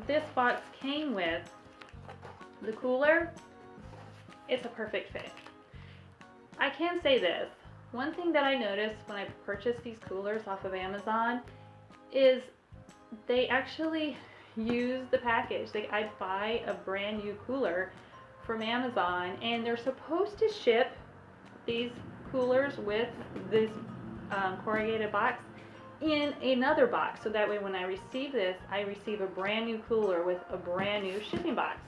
this box came with the cooler. It's a perfect fit. I can say this. One thing that I noticed when I purchased these coolers off of Amazon is they actually use the package. Like, I buy a brand new cooler from Amazon and they're supposed to ship these coolers with this corrugated box in another box, so that way when I receive this, I receive a brand new cooler with a brand new shipping box.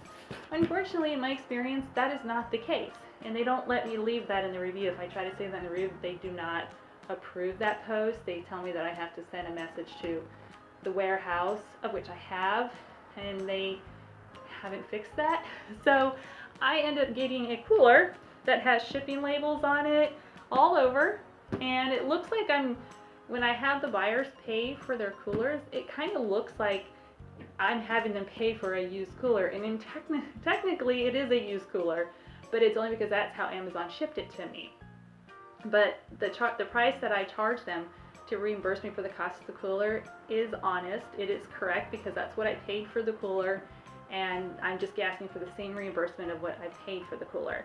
Unfortunately, in my experience, that is not the case, and they don't let me leave that in the review. If I try to say that in the review, they do not approve that post. They tell me that I have to send a message to the warehouse, of which I have, and they haven't fixed that. So I end up getting a cooler that has shipping labels on it all over, and it looks like when I have the buyers pay for their coolers, it kind of looks like I'm having them pay for a used cooler, and technically it is a used cooler, but it's only because that's how Amazon shipped it to me. But the price that I charge them to reimburse me for the cost of the cooler is honest. It is correct because that's what I paid for the cooler, and I'm just asking for the same reimbursement of what I paid for the cooler.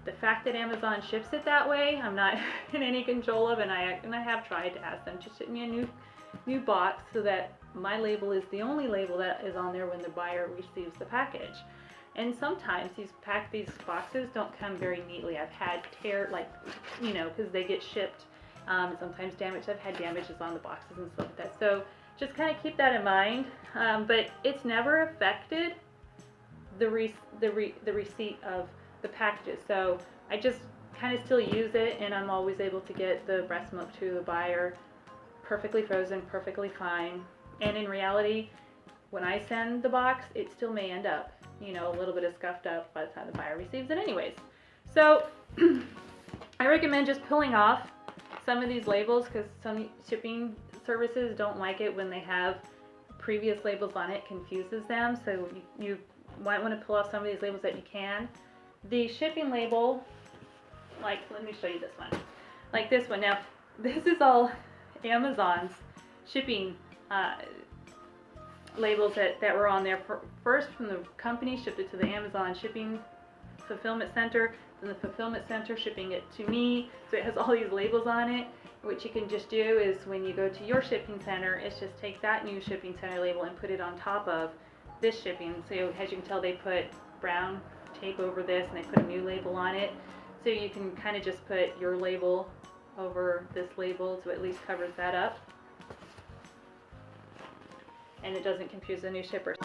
The fact that Amazon ships it that way, I'm not in any control of, and I have tried to ask them to ship me a new box so that my label is the only label that is on there when the buyer receives the package. And sometimes these boxes don't come very neatly. I've had because they get shipped, sometimes damaged. I've had damages on the boxes and stuff like that. So just kind of keep that in mind. But it's never affected the receipt of the packages. So I just kind of still use it, and I'm always able to get the breast milk to the buyer perfectly frozen, perfectly fine. And in reality, when I send the box, it still may end up, a little bit of scuffed up by the time the buyer receives it anyways. So I recommend just pulling off some of these labels, because some shipping services don't like it when they have previous labels on it. Confuses them. So you might want to pull off some of these labels that you can. The shipping label, let me show you this one. Like this one. Now, this is all Amazon's shipping labels that were on there. First, from the company, shipped it to the Amazon shipping fulfillment center, then the fulfillment center shipping it to me. So it has all these labels on it. What you can just do is, when you go to your shipping center, is just take that new shipping center label and put it on top of this shipping. So as you can tell, they put brown tape over this and they put a new label on it. So you can kind of just put your label over this label, so it at least covers that up, and it doesn't confuse the new shippers.